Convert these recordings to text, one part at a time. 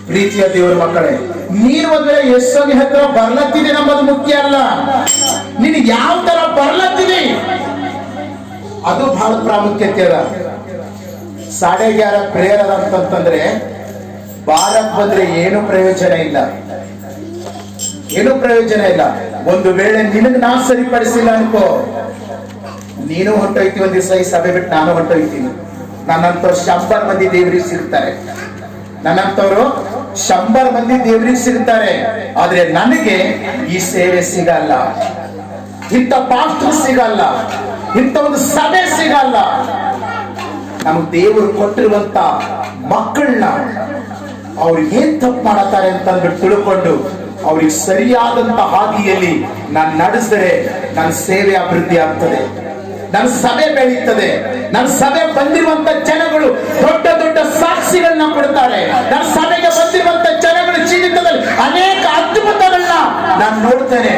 ಪ್ರೀತಿಯ ದೇವರ ಮಕ್ಕಳೇ, ನೀನು ಒಂದ್ರೆ ಯೇಸುವಿನ ಹತ್ರ ಬರ್ಲತ್ತಿದೆ ನಮ್ಮದು ಮುಖ್ಯ ಅಲ್ಲ, ನೀನು ಯಾವ ತರ ಬರ್ಲತ್ತಿದೆ ಅದು ಬಹಳ ಪ್ರಾಮುಖ್ಯತೆ ಅದ. 11:30 ಪ್ರೇಯರ್ ಅದ ಅಂತಂದ್ರೆ ಬಾರಕ್ ಬಂದ್ರೆ ಏನು ಪ್ರಯೋಜನ ಇಲ್ಲ, ಏನು ಪ್ರಯೋಜನ ಇಲ್ಲ. ಒಂದು ವೇಳೆ ನಿನಗೆ ನಾ ಸರಿಪಡಿಸಿಲ್ಲ ಅನ್ಕೋ, ನೀನು ಹೊಂಟೋಯ್ತಿ ಒಂದ್ ದಿವಸ ಈ ಸಭೆ ಬಿಟ್ಟು ನಾನು ಹೊಂಟೋಯ್ತೀನಿ. ನನ್ನಂತವ್ರು 100 ಮಂದಿ ದೇವರಿಗೆ ಸಿಗ್ತಾರೆ, ನನ್ನಂತವ್ರು 100 ಮಂದಿ ದೇವರಿಗೆ ಸಿಗ್ತಾರೆ. ಆದ್ರೆ ನನಗೆ ಈ ಸೇವೆ ಸಿಗಲ್ಲ, ಇಂಥ ಪಾಸ್ಟರ್ ಸಿಗಲ್ಲ, ಇಂಥ ಒಂದು ಸಭೆ ಸಿಗಲ್ಲ. ನಮ್ಗೆ ದೇವರು ಕೊಟ್ಟಿರುವಂತ ಮಕ್ಕಳನ್ನ ಅವ್ರು ಏನ್ ತಪ್ಪು ಮಾಡತಾರೆ ಅಂತ ತಿಳ್ಕೊಂಡು ಅವ್ರಿಗೆ ಸರಿಯಾದಂತ ಹಾದಿಯಲ್ಲಿ ನಾನು ನಡೆಸಿದರೆ ನನ್ನ ಸೇವೆ ಅಭಿವೃದ್ಧಿ ಆಗ್ತದೆ, ನನ್ನ ಸಭೆ ಬೆಳೀತದೆ. ನನ್ನ ಸಭೆ ಬಂದಿರುವಂತ ಜನಗಳು ದೊಡ್ಡ ದೊಡ್ಡ ಸಾಕ್ಷಿಗಳನ್ನ ಕೊಡ್ತಾರೆ. ನನ್ನ ಸಭೆಗೆ ಬಂದಿರುವಂತ ಜನಗಳು ಜೀವಿತದಲ್ಲಿ ಅನೇಕ ಅದ್ಭುತಗಳನ್ನ ನಾನು ನೋಡ್ತೇನೆ.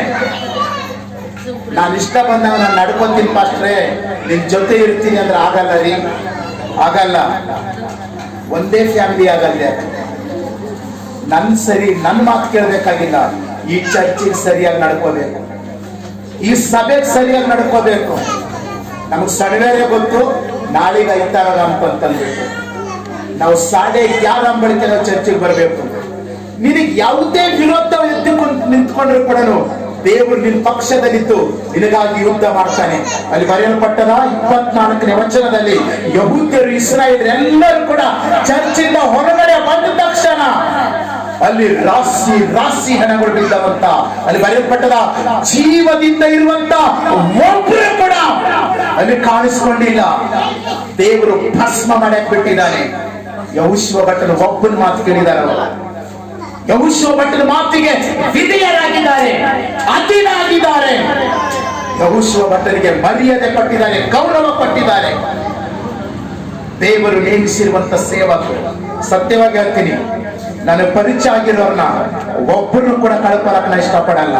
ನಾನು ಇಷ್ಟ ಬಂದಾಗ ನಾನು ನಡ್ಕೊಂತೀನಿ ಪಾಸ್ಟ್ರೆ, ನಿನ್ ಜೊತೆ ಇರ್ತೀನಿ ಅಂದ್ರೆ ಆಗಲ್ಲ ರೀ, ಆಗಲ್ಲ. ಒಂದೇ ಫ್ಯಾಮಿಲಿ ಆಗಲ್ಲ. ನನ್ನ ಮಾತು ಕೇಳಬೇಕಾಗಿಲ್ಲ, ಈ ಚರ್ಚಿಗೆ ಸರಿಯಾಗಿ ನಡ್ಕೋಬೇಕು, ಈ ಸಭೆಗೆ ಸರಿಯಾಗಿ ನಡ್ಕೋಬೇಕು. ನಮಗ್ ಸಡವೇರೆ ಗೊತ್ತು, ನಾಳೆಗೆ ಐತಾರ ಅಂತಂದ್ಬಿಟ್ಟು ನಾವು 11:30 ಬಳಿಕೆ ನಾವು ಚರ್ಚೆಗೆ ಬರಬೇಕು. ನಿನಗೆ ಯಾವುದೇ ವಿರೋಧ ನಿಂತ್ಕೊಂಡ್ರು ಕೂಡ ದೇವರು ನಿನ್ನ ಪಕ್ಷದಲ್ಲಿದ್ದು ನಿನಗಾಗಿ ಯುದ್ಧ ಮಾಡ್ತಾನೆ. ಅಲ್ಲಿ ಬರೆಯಲ್ಪಟ್ಟದ 24ನೇ ವಚನದಲ್ಲಿ ಯಹೂದ್ಯರು ಇಸ್ರಾಯೇಲರು ಕೂಡ ಚರ್ಚಿಂದ ಹೊರಗಡೆ ಬಂದ ತಕ್ಷಣ ಅಲ್ಲಿ ರಾಶಿ ರಾಶಿ ಹಣಗಳು ಬಿದ್ದವಂತ. ಅಲ್ಲಿ ಬರೆಯಲ್ಪಟ್ಟದ ಜೀವದಿಂದ ಇರುವಂತ ಒಬ್ಬರು ಕೂಡ ಅಲ್ಲಿ ಕಾಣಿಸ್ಕೊಂಡಿಲ್ಲ. ದೇವರು ಭಸ್ಮ ಮಾಡಕ್ ಬಿಟ್ಟಿದ್ದಾನೆ. ಯೆಹೋಶುವ ಭಟ್ಟರು ಒಬ್ಬನ ಮಾತು ಕೇಳಿದಾರೆ, ಯೆಹೋಶುವ ಭಟ್ಟರ ಮಾತಿಗೆ ವಿಧೇಯರಾಗಿದ್ದಾರೆ, ಅಧೀನರಾಗಿದ್ದಾರೆ. ಯೆಹೋಶುವ ಭಟ್ಟರಿಗೆ ಮರ್ಯಾದೆ ಕೊಟ್ಟಿದ್ದಾರೆ, ಗೌರವ ಕೊಟ್ಟಿದ್ದಾರೆ. ದೇವರು ನೇಮಿಸಿರುವಂತ ಸೇವಕರು. ಸತ್ಯವಾಗಿ ಹೇಳ್ತೀನಿ, ನನಗೆ ಪರಿಚಯ ಆಗಿರೋರ್ನ ಒಬ್ಬರನ್ನು ಕೂಡ ಕಳ್ಕೊಳಕ್ ನಾ ಇಷ್ಟಪಡಲ್ಲ.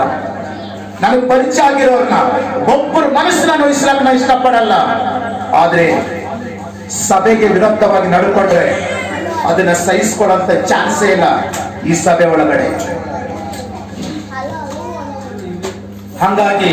ನನಗೆ ಪರಿಚಯ ಆಗಿರೋರ್ನ ಒಬ್ಬರು ಮನಸ್ಸನ್ನ ನೋಯಿಸ್ಲಕ್ ನಾ ಇಷ್ಟಪಡಲ್ಲ. ಆದ್ರೆ ಸಭೆಗೆ ವಿರುದ್ಧವಾಗಿ ನಡ್ಕೊಂಡ್ರೆ ಅದನ್ನ ಸಹಿಸ್ಕೊಡಂತ ಚಾನ್ಸೇ ಇಲ್ಲ ಈ ಸಭೆ ಒಳಗಡೆ. ಹಾಗಾಗಿ